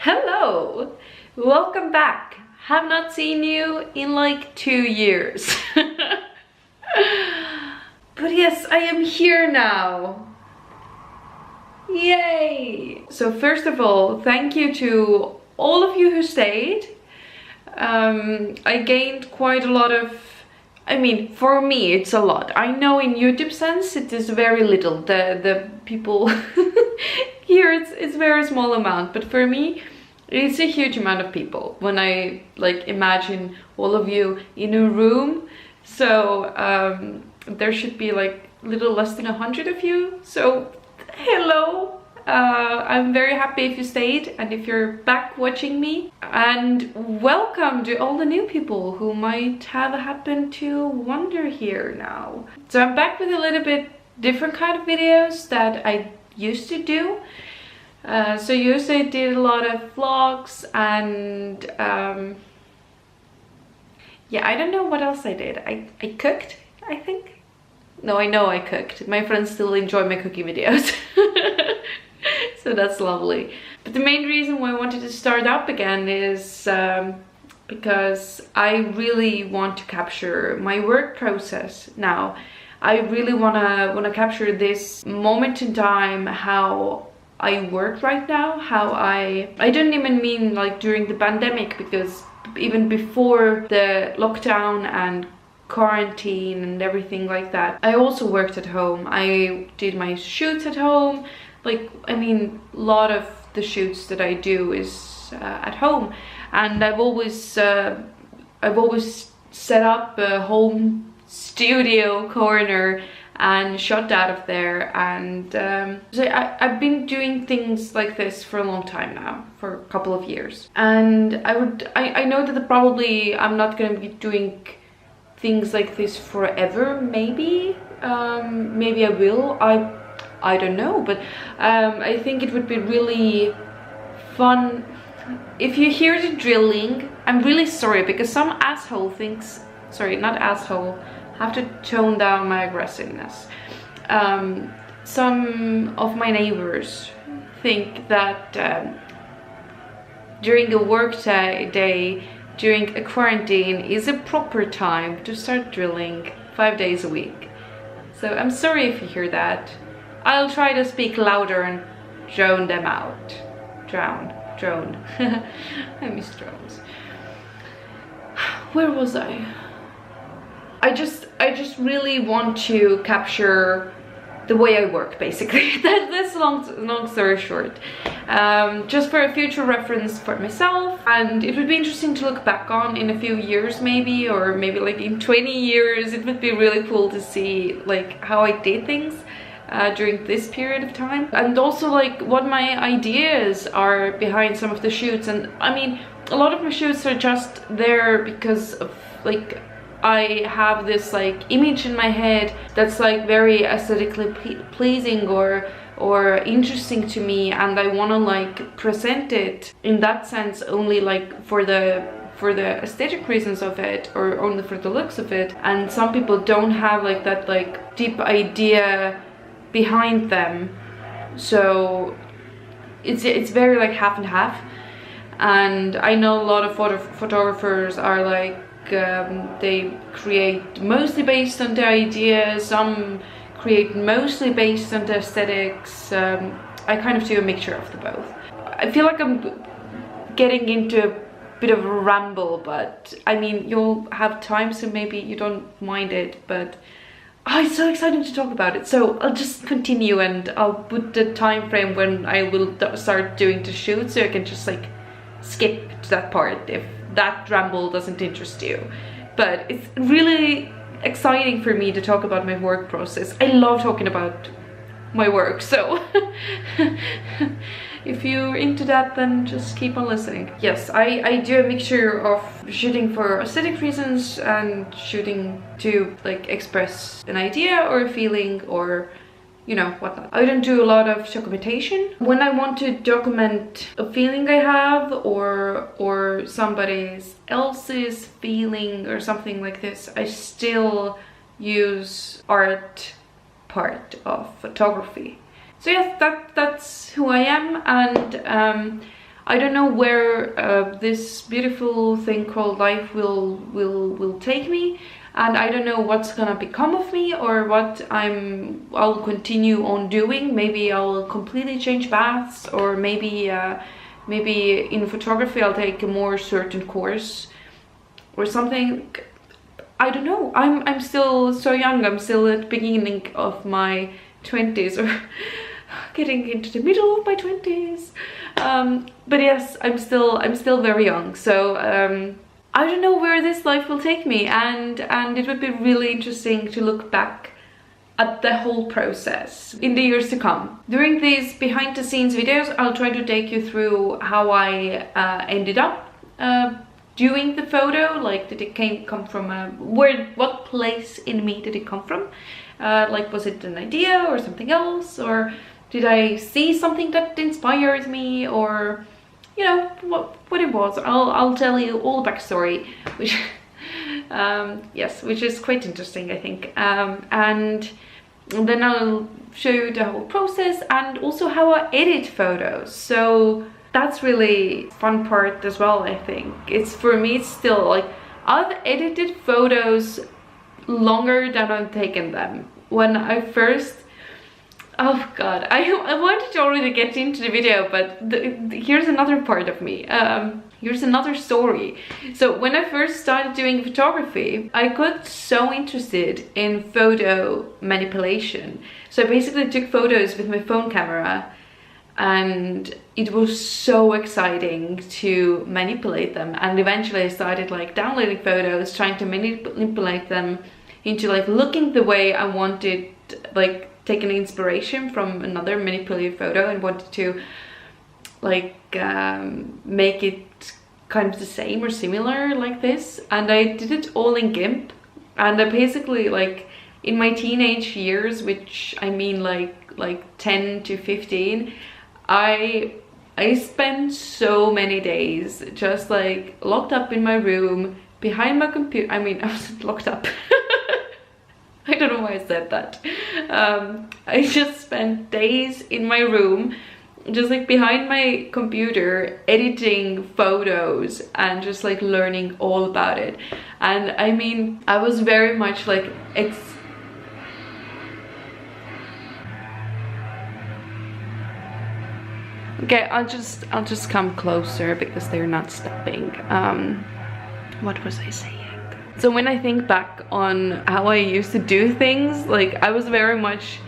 Hello! Welcome back. Have not seen you in like 2 years. But yes, I am here now. Yay! So first of all, thank you to all of you who stayed. I gained quite a lot of, for me it's a lot. I know in YouTube sense it is very little. The people here it's very small amount, but for me it's a huge amount of people when I like imagine all of you in a room. So there should be like a little less than 100 of you. So hello. I'm very happy if you stayed and if you're back watching me, and welcome to all the new people who might have happened to wander here now. So I'm back with a little bit different kind of videos that I used to do. So usually I did a lot of vlogs and yeah, I don't know what else I did. I cooked, I think. No, I know I cooked. My friends still enjoy my cooking videos. So that's lovely. But the main reason why I wanted to start up again is because I really want to capture my work process now. I really wanna capture this moment in time, how I work right now, how I don't even mean like during the pandemic, because even before the lockdown and quarantine and everything like that, I also worked at home. I did my shoots at home. Like, a lot of the shoots that I do is at home, and I've always set up a home studio corner and shot out of there. And so I've been doing things like this for a long time now, for a couple of years, and I know that probably I'm not going to be doing things like this forever. Maybe maybe I will. I don't know, but I think it would be really fun. If you hear the drilling, I'm really sorry, because some asshole thinks, sorry, not asshole, I have to tone down my aggressiveness. Some of my neighbors think that during a work day, during a quarantine, is a proper time to start drilling 5 days a week. So I'm sorry if you hear that. I'll try to speak louder and drone them out. Drone. I miss drones. Where was I? I just really want to capture the way I work, basically. That's long story short. Just for a future reference for myself, and it would be interesting to look back on in a few years, maybe, or maybe like in 20 years. It would be really cool to see like how I did things during this period of time, and also like what my ideas are behind some of the shoots. And a lot of my shoots are just there because of like I have this like image in my head that's like very aesthetically pleasing or interesting to me, and I want to like present it in that sense, only like for the aesthetic reasons of it, or only for the looks of it. And some people don't have like that like deep idea behind them, so it's very like half and half. And I know a lot of photographers are like they create mostly based on the ideas, some create mostly based on the aesthetics. I kind of do a mixture of the both. I feel like I'm getting into a bit of a ramble, but you'll have time, so maybe you don't mind it, but it's so exciting to talk about it. So I'll just continue, and I'll put the time frame when I will start doing the shoot, so I can just like skip to that part if that ramble doesn't interest you. But it's really exciting for me to talk about my work process. I love talking about my work, so if you're into that, then just keep on listening. Yes, I do a mixture of shooting for aesthetic reasons and shooting to like express an idea or a feeling, or whatnot. I don't do a lot of documentation. When I want to document a feeling I have, or somebody else's feeling or something like this, I still use art part of photography. So yes, that's who I am, and I don't know where this beautiful thing called life will take me, and I don't know what's gonna become of me or what I'll continue on doing. Maybe I'll completely change paths, or maybe maybe in photography I'll take a more certain course or something. I don't know. I'm still so young. I'm still at the beginning of my 20s, or getting into the middle of my 20s. But yes, I'm still very young. So I don't know where this life will take me, and it would be really interesting to look back at the whole process in the years to come. During these behind the scenes videos, I'll try to take you through how I ended up doing the photo. Like, did it come from what place in me did it come from? Like, was it an idea or something else, or did I see something that inspired me, or you know, what it was. I'll tell you all the backstory, which yes, which is quite interesting, I think. And then I'll show you the whole process and also how I edit photos. So that's really fun part as well, I think. It's, for me, it's still like, I've edited photos longer than I've taken them. When I first, oh god, I wanted to already get into the video, but here's another part of me. Here's another story. So when I first started doing photography, I got so interested in photo manipulation. So I basically took photos with my phone camera, and it was so exciting to manipulate them. And eventually I started like downloading photos, trying to manipulate them into like looking the way I wanted, like taking inspiration from another manipulated photo and wanted to like make it kind of the same or similar like this. And I did it all in GIMP. And I basically, like, in my teenage years, which I mean like 10 to 15, I spent so many days just like locked up in my room behind my computer. I mean, I wasn't locked up. I don't know why I said that. I just spent days in my room, just like behind my computer, editing photos and just like learning all about it. And I mean, I was very much like, okay, I'll just come closer because they're not stopping. What was I saying? So when I think back on how I used to do things, like I was very much,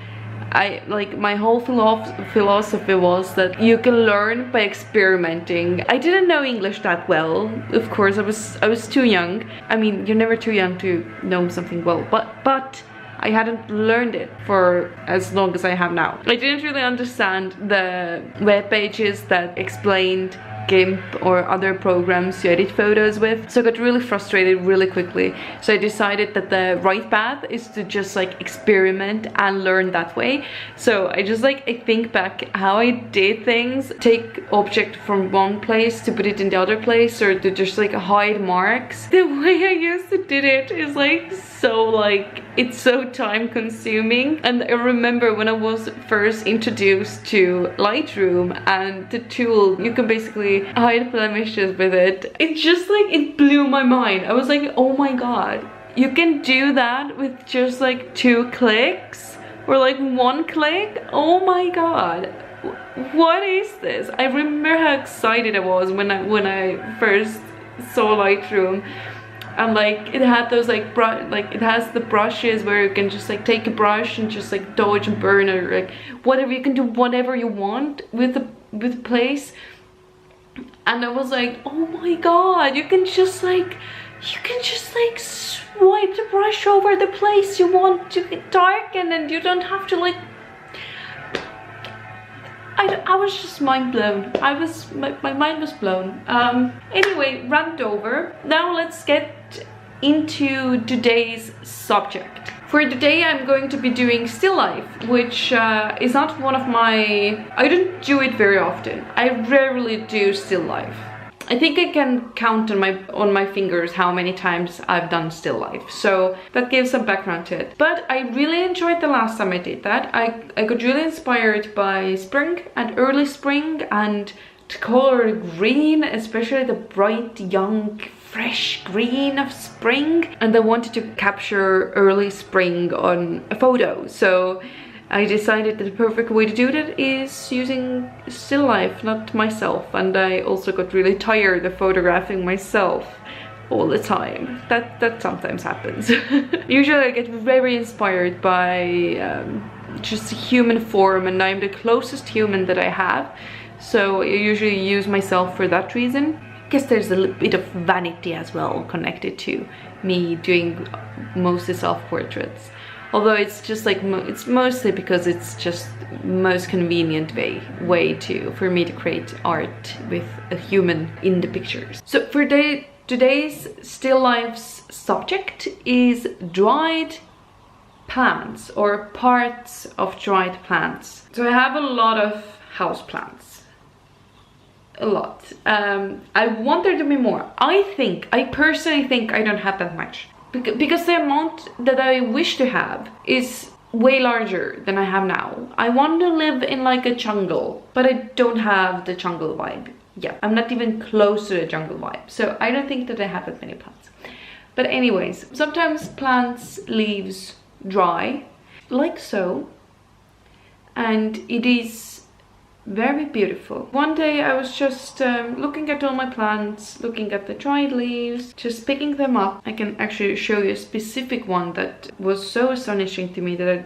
my whole philosophy was that you can learn by experimenting. I didn't know English that well, of course. I was too young. I mean, you're never too young to know something well, but I hadn't learned it for as long as I have now. I didn't really understand the web pages that explained GIMP or other programs to edit photos with, so I got really frustrated really quickly. So I decided that the right path is to just like experiment and learn that way. So I just like, I think back how I did things, take object from one place to put it in the other place, or to just like hide marks. The way I used to do it is like so like, it's so time consuming. And I remember when I was first introduced to Lightroom and the tool, you can basically hide blemishes with it. It just like, it blew my mind. I was like, oh my god, you can do that with just like 2 clicks or like 1 click. Oh my god, what is this? I remember how excited I was when I first saw Lightroom. And like, it had those like it has the brushes where you can just like take a brush and just like dodge and burn, or like whatever, you can do whatever you want with the place. And I was like, oh my god, you can just like swipe the brush over the place you want to darken, and you don't have to like, I was just mind blown. My mind was blown. Anyway, rant over. Now let's get into today's subject. For today I'm going to be doing still life, which is not one of my, I don't do it very often. I rarely do still life. I think I can count on my fingers how many times I've done still life, so that gives some background to it. But I really enjoyed the last time I did that. I got really inspired by spring and early spring and color green, especially the bright young fresh green of spring, and I wanted to capture early spring on a photo. So I decided that the perfect way to do that is using still life, not myself. And I also got really tired of photographing myself all the time. That sometimes happens. Usually I get very inspired by just human form, and I'm the closest human that I have. So I usually use myself for that reason. I guess there's a little bit of vanity as well connected to me doing mostly self-portraits. Although it's just like, it's mostly because it's just most convenient way for me to create art with a human in the pictures. So for today's still life's subject is dried plants, or parts of dried plants. So I have a lot of house plants. A lot. I want there to be more. I personally think I don't have that much. Because the amount that I wish to have is way larger than I have now. I want to live in like a jungle, but I don't have the jungle vibe. Yeah, I'm not even close to the jungle vibe. So I don't think that I have that many plants. But anyways, sometimes plants' leaves dry, like so. And it is very beautiful. One day I was just looking at all my plants, looking at the dried leaves, just picking them up. I can actually show you a specific one that was so astonishing to me that I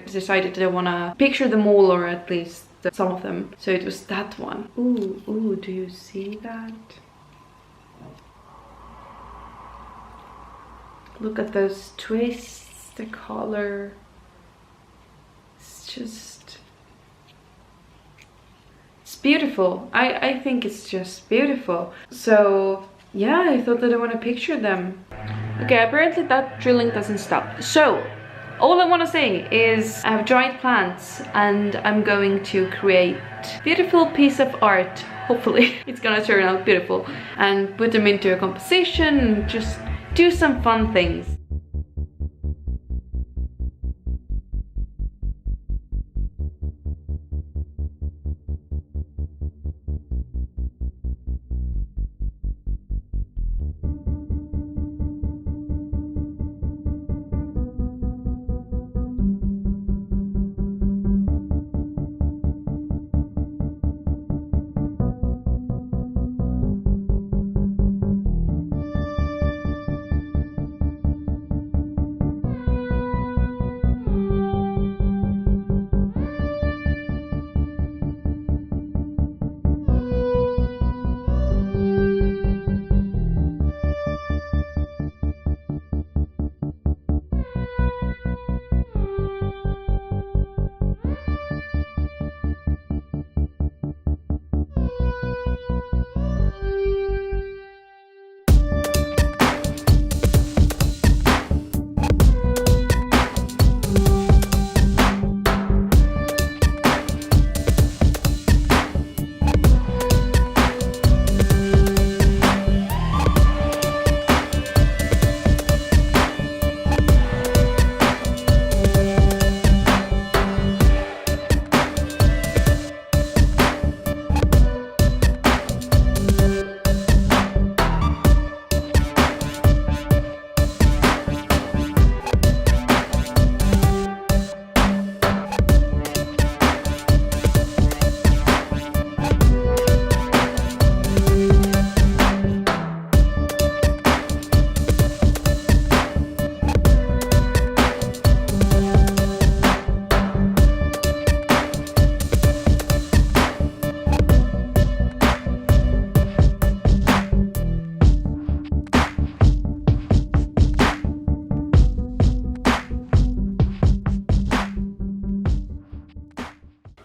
decided that I want to picture them all, or at least some of them. So it was that one. Ooh, do you see that? Look at those twists, the color. It's just... beautiful. I think it's just beautiful. So yeah, I thought that I want to picture them. Okay, apparently that drilling doesn't stop. So all I want to say is I have dried plants and I'm going to create a beautiful piece of art. Hopefully it's gonna turn out beautiful, and put them into a composition and just do some fun things.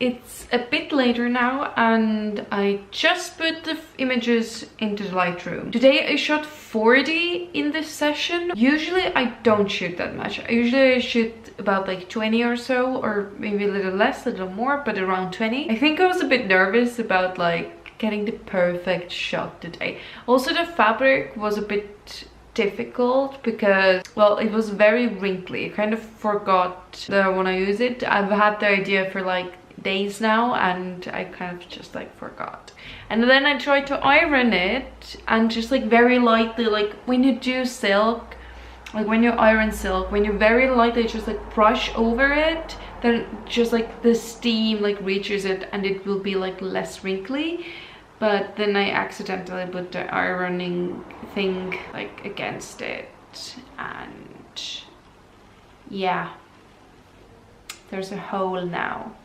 It's a bit later now and I just put the images into the Lightroom. Today I shot 40 in this session. Usually I don't shoot that much. I usually shoot about like 20 or so, or maybe a little less, a little more, but around 20. I think I was a bit nervous about like getting the perfect shot today. Also the fabric was a bit difficult because, well, it was very wrinkly. I kind of forgot that I want to use it. I've had the idea for like days now, and I kind of just like forgot. And then I tried to iron it, and just like very lightly, like when you do silk, like when you iron silk, when you very lightly just like brush over it, then just like the steam like reaches it and it will be like less wrinkly. But then I accidentally put the ironing thing like against it, and yeah, there's a hole now,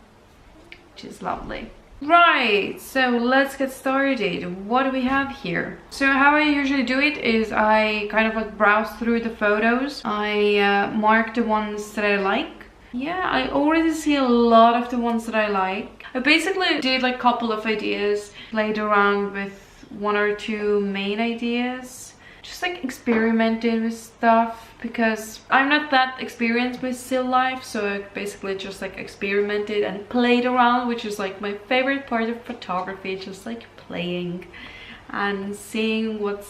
which is lovely. Right, so let's get started. What do we have here? So how I usually do it is I kind of like browse through the photos. I mark the ones that I like. Yeah, I already see a lot of the ones that I like. I basically did like a couple of ideas, played around with 1 or 2 main ideas, just like experimented with stuff, because I'm not that experienced with still life, so I basically just like experimented and played around, which is like my favorite part of photography, just like playing and seeing what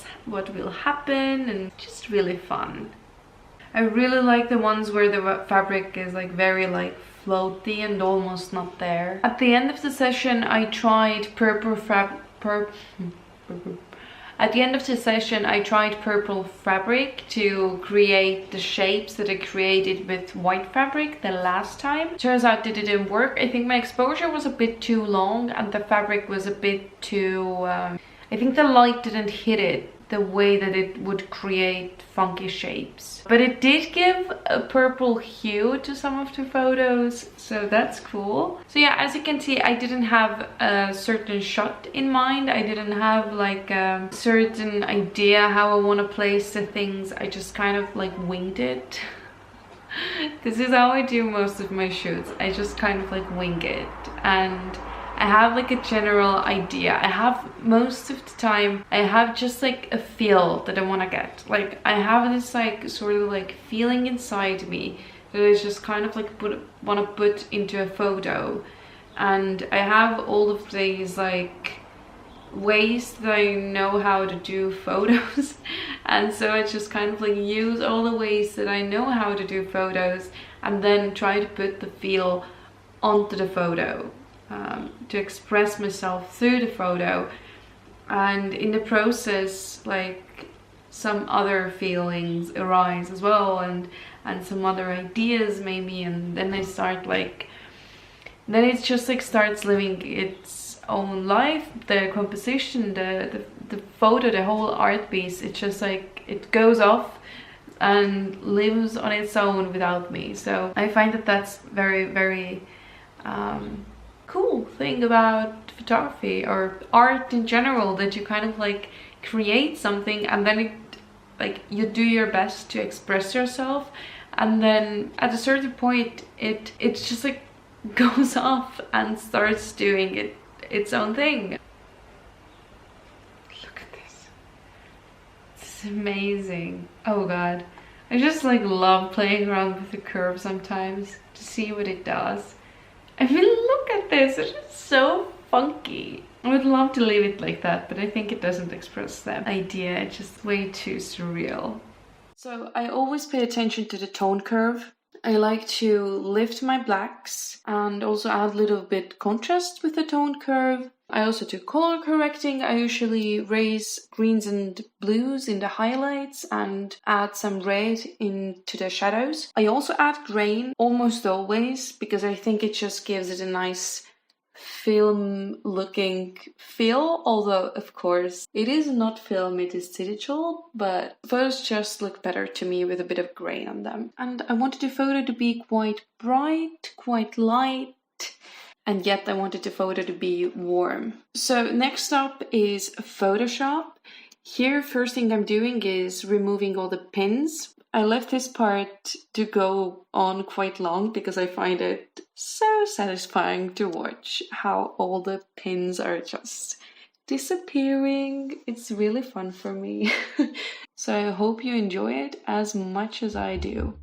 will happen, and just really fun. I really like the ones where the fabric is like very like floaty and almost not there. At the end of the session I tried At the end of the session, I tried purple fabric to create the shapes that I created with white fabric the last time. Turns out that it didn't work. I think my exposure was a bit too long and the fabric was a bit too... I think the light didn't hit it the way that it would create funky shapes. But it did give a purple hue to some of the photos, so that's cool. So yeah, as you can see, I didn't have a certain shot in mind. I didn't have like a certain idea how I want to place the things. I just kind of like winged it. This is how I do most of my shoots. I just kind of like wing it, and I have like a general idea. I have most of the time, I have just like a feel that I want to get. Like I have this like sort of like feeling inside me that I just kind of like want to put into a photo. And I have all of these like ways that I know how to do photos. And so I just kind of like use all the ways that I know how to do photos and then try to put the feel onto the photo. To express myself through the photo, and in the process like some other feelings arise as well, and some other ideas maybe, and then I start like, then it just like starts living its own life. The composition, the photo, the whole art piece, it's just like it goes off and lives on its own without me. So I find that that's very cool thing about photography or art in general, that you kind of like create something and then it like you do your best to express yourself, and then at a certain point it's just like goes off and starts doing its own thing. Look at this. It's amazing. Oh god, I just like love playing around with the curve sometimes to see what it does. I mean, look at this, it's just so funky. I would love to leave it like that, but I think it doesn't express the idea. It's just way too surreal. So I always pay attention to the tone curve. I like to lift my blacks and also add a little bit contrast with the tone curve. I also do color correcting. I usually raise greens and blues in the highlights and add some red into the shadows. I also add grain almost always because I think it just gives it a nice film looking feel, although of course it is not film, it is digital, but photos just look better to me with a bit of grain on them. And I wanted the photo to be quite bright, quite light, and yet I wanted the photo to be warm. So next up is Photoshop. Here, first thing I'm doing is removing all the pins. I left this part to go on quite long because I find it so satisfying to watch how all the pins are just disappearing. It's really fun for me. So I hope you enjoy it as much as I do.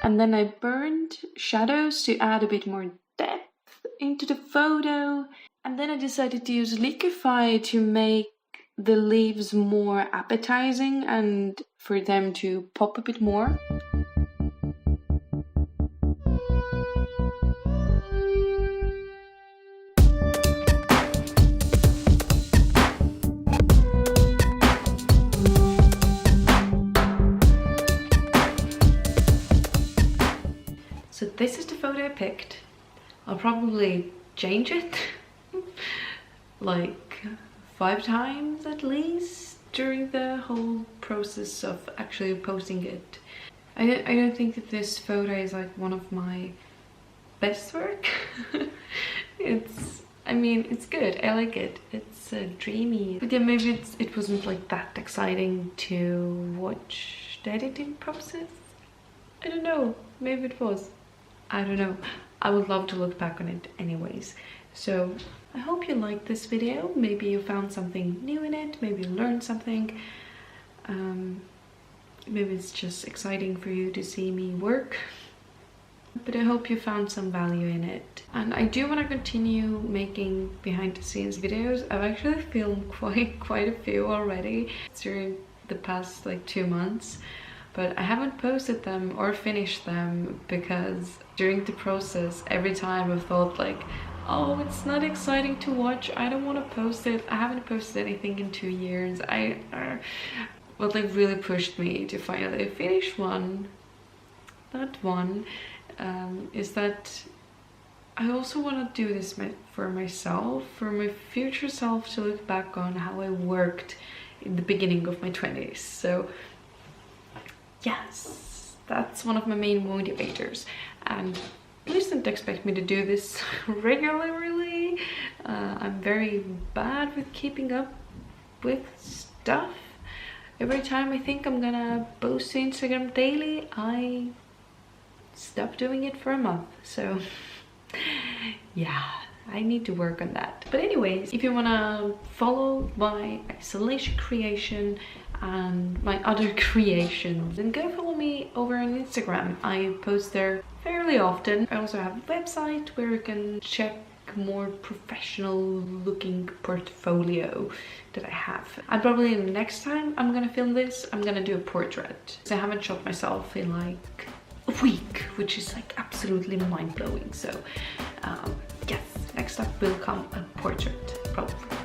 And then I burned shadows to add a bit more depth into the photo. And then I decided to use liquify to make the leaves more appetizing and for them to pop a bit more. So this is the photo I picked. I'll probably change it like 5 times at least during the whole process of actually posting it. I don't think that this photo is like one of my best work. I mean, it's good. I like it. It's dreamy. But yeah, maybe it wasn't like that exciting to watch the editing process. I don't know. Maybe it was. I don't know. I would love to look back on it anyways. So I hope you liked this video. Maybe you found something new in it. Maybe you learned something. Maybe it's just exciting for you to see me work. But I hope you found some value in it. And I do want to continue making behind the scenes videos. I've actually filmed quite a few already during the past like 2 months. But I haven't posted them or finished them because during the process, every time I've thought like, oh, it's not exciting to watch. I don't want to post it. I haven't posted anything in 2 years. What like really pushed me to finally finish one, is that I also want to do this for myself, for my future self, to look back on how I worked in the beginning of my 20s. So yes, that's one of my main motivators. And please don't expect me to do this regularly. I'm very bad with keeping up with stuff. Every time I think I'm gonna post to Instagram daily, I stop doing it for a month. So yeah, I need to work on that. But anyways, if you wanna follow my isolation creation and my other creations, then go follow me over on Instagram. I post there fairly often. I also have a website where you can check more professional looking portfolio that I have. And probably next time I'm gonna film this, I'm gonna do a portrait. So I haven't shot myself in like a week, which is like absolutely mind-blowing. So yes, next up will come a portrait, probably.